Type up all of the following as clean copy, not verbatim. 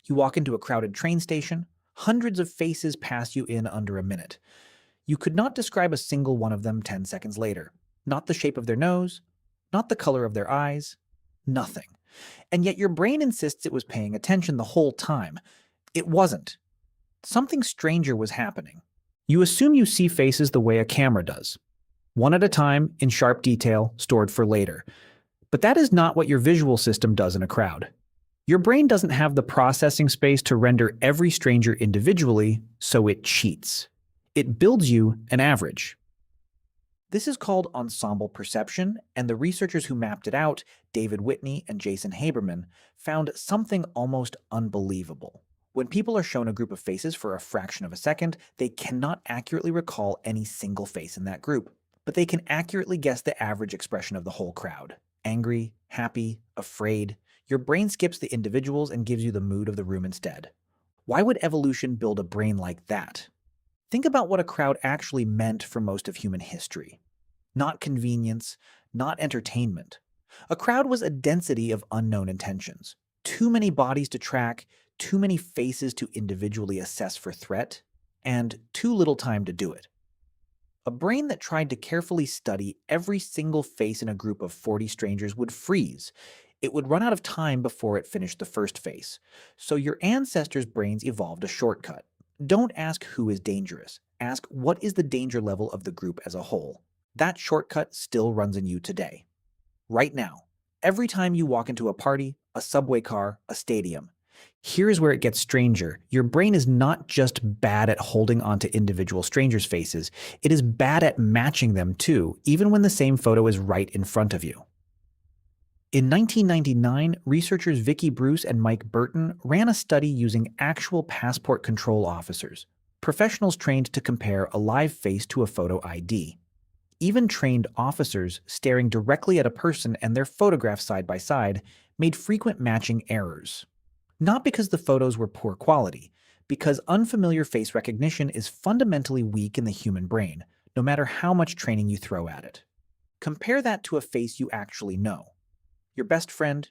You walk into a crowded train station, hundreds of faces pass you in under a minute. You could not describe a single one of them 10 seconds later. Not the shape of their nose, not the color of their eyes, nothing. And yet your brain insists it was paying attention the whole time. It wasn't. Something stranger was happening. You assume you see faces the way a camera does, one at a time, in sharp detail, stored for later. But that is not what your visual system does in a crowd. Your brain doesn't have the processing space to render every stranger individually, so it cheats. It builds you an average. This is called ensemble perception, and the researchers who mapped it out, David Whitney and Jason Haberman, found something almost unbelievable. When people are shown a group of faces for a fraction of a second, they cannot accurately recall any single face in that group, but they can accurately guess the average expression of the whole crowd. Angry, happy, afraid. Your brain skips the individuals and gives you the mood of the room instead. Why would evolution build a brain like that? Think about what a crowd actually meant for most of human history. Not convenience, not entertainment. A crowd was a density of unknown intentions. Too many bodies to track, too many faces to individually assess for threat, and too little time to do it. A brain that tried to carefully study every single face in a group of 40 strangers would freeze. It would run out of time before it finished the first face. So your ancestors' brains evolved a shortcut. Don't ask who is dangerous. Ask what is the danger level of the group as a whole. That shortcut still runs in you today. Right now. Every time you walk into a party, a subway car, a stadium. Here's where it gets stranger. Your brain is not just bad at holding onto individual strangers' faces, it is bad at matching them too, even when the same photo is right in front of you. In 1999, researchers Vicky Bruce and Mike Burton ran a study using actual passport control officers, professionals trained to compare a live face to a photo ID. Even trained officers staring directly at a person and their photograph side by side made frequent matching errors. Not because the photos were poor quality, because unfamiliar face recognition is fundamentally weak in the human brain, no matter how much training you throw at it. Compare that to a face you actually know. Your best friend,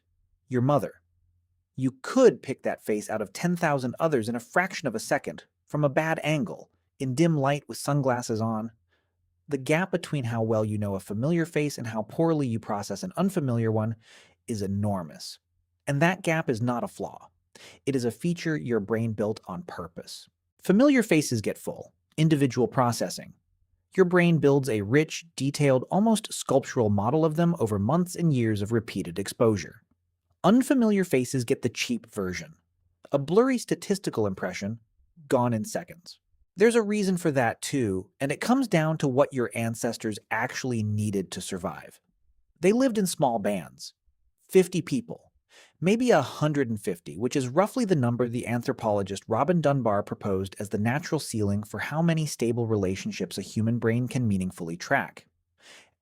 your mother. You could pick that face out of 10,000 others in a fraction of a second, from a bad angle, in dim light with sunglasses on. The gap between how well you know a familiar face and how poorly you process an unfamiliar one is enormous. And that gap is not a flaw. It is a feature your brain built on purpose. Familiar faces get full, individual processing. Your brain builds a rich, detailed, almost sculptural model of them over months and years of repeated exposure. Unfamiliar faces get the cheap version. A blurry statistical impression, gone in seconds. There's a reason for that too, and it comes down to what your ancestors actually needed to survive. They lived in small bands, 50 people, maybe 150, which is roughly the number the anthropologist Robin Dunbar proposed as the natural ceiling for how many stable relationships a human brain can meaningfully track.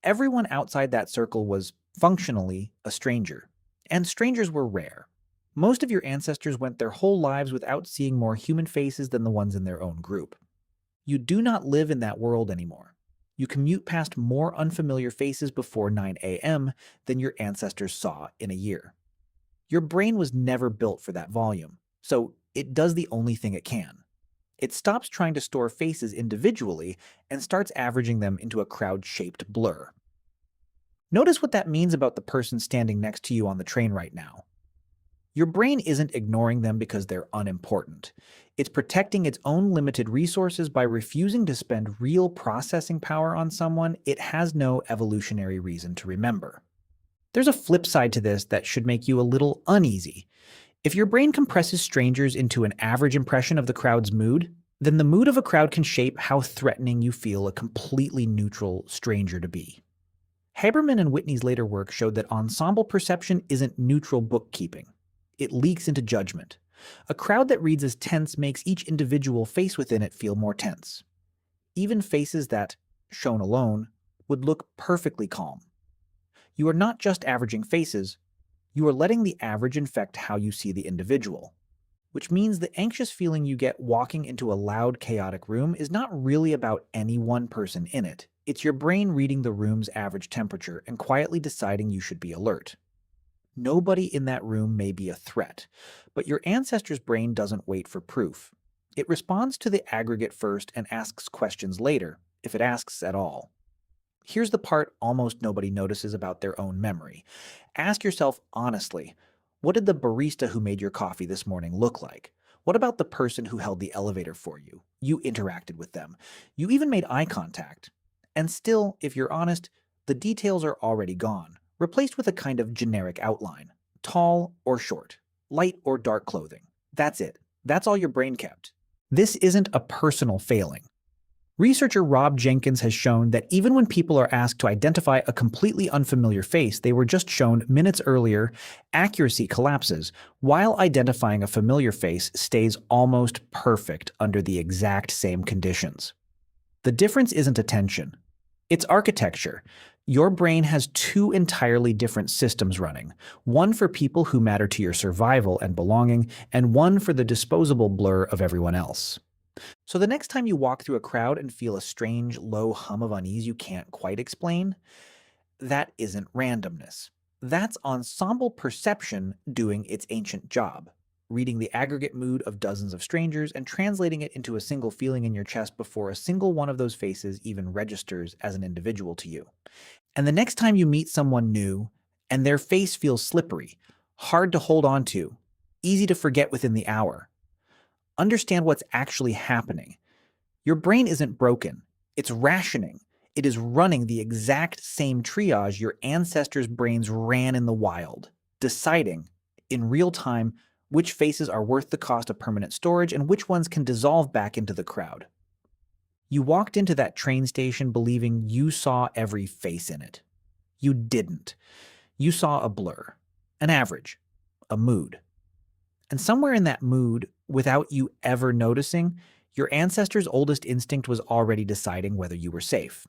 Everyone outside that circle was, functionally, a stranger, and strangers were rare. Most of your ancestors went their whole lives without seeing more human faces than the ones in their own group. You do not live in that world anymore. You commute past more unfamiliar faces before 9 a.m. than your ancestors saw in a year. Your brain was never built for that volume, so it does the only thing it can. It stops trying to store faces individually and starts averaging them into a crowd-shaped blur. Notice what that means about the person standing next to you on the train right now. Your brain isn't ignoring them because they're unimportant. It's protecting its own limited resources by refusing to spend real processing power on someone it has no evolutionary reason to remember. There's a flip side to this that should make you a little uneasy. If your brain compresses strangers into an average impression of the crowd's mood, then the mood of a crowd can shape how threatening you feel a completely neutral stranger to be. Haberman and Whitney's later work showed that ensemble perception isn't neutral bookkeeping. It leaks into judgment. A crowd that reads as tense makes each individual face within it feel more tense. Even faces that, shown alone, would look perfectly calm. You are not just averaging faces, you are letting the average infect how you see the individual. Which means the anxious feeling you get walking into a loud, chaotic room is not really about any one person in it. It's your brain reading the room's average temperature and quietly deciding you should be alert. Nobody in that room may be a threat, but your ancestor's brain doesn't wait for proof. It responds to the aggregate first and asks questions later, if it asks at all. Here's the part almost nobody notices about their own memory. Ask yourself honestly, what did the barista who made your coffee this morning look like? What about the person who held the elevator for you? You interacted with them. You even made eye contact. And still, if you're honest, the details are already gone, replaced with a kind of generic outline. Tall or short, light or dark clothing. That's it. That's all your brain kept. This isn't a personal failing. Researcher Rob Jenkins has shown that even when people are asked to identify a completely unfamiliar face they were just shown minutes earlier, accuracy collapses, while identifying a familiar face stays almost perfect under the exact same conditions. The difference isn't attention, it's architecture. Your brain has two entirely different systems running, one for people who matter to your survival and belonging, and one for the disposable blur of everyone else. So the next time you walk through a crowd and feel a strange, low hum of unease you can't quite explain, that isn't randomness. That's ensemble perception doing its ancient job, reading the aggregate mood of dozens of strangers and translating it into a single feeling in your chest before a single one of those faces even registers as an individual to you. And the next time you meet someone new and their face feels slippery, hard to hold on to, easy to forget within the hour, understand what's actually happening. Your brain isn't broken, it's rationing. It is running the exact same triage your ancestors' brains ran in the wild, deciding, in real time, which faces are worth the cost of permanent storage and which ones can dissolve back into the crowd. You walked into that train station believing you saw every face in it. You didn't. You saw a blur, an average, a mood. And somewhere in that mood, without you ever noticing, your ancestors' oldest instinct was already deciding whether you were safe.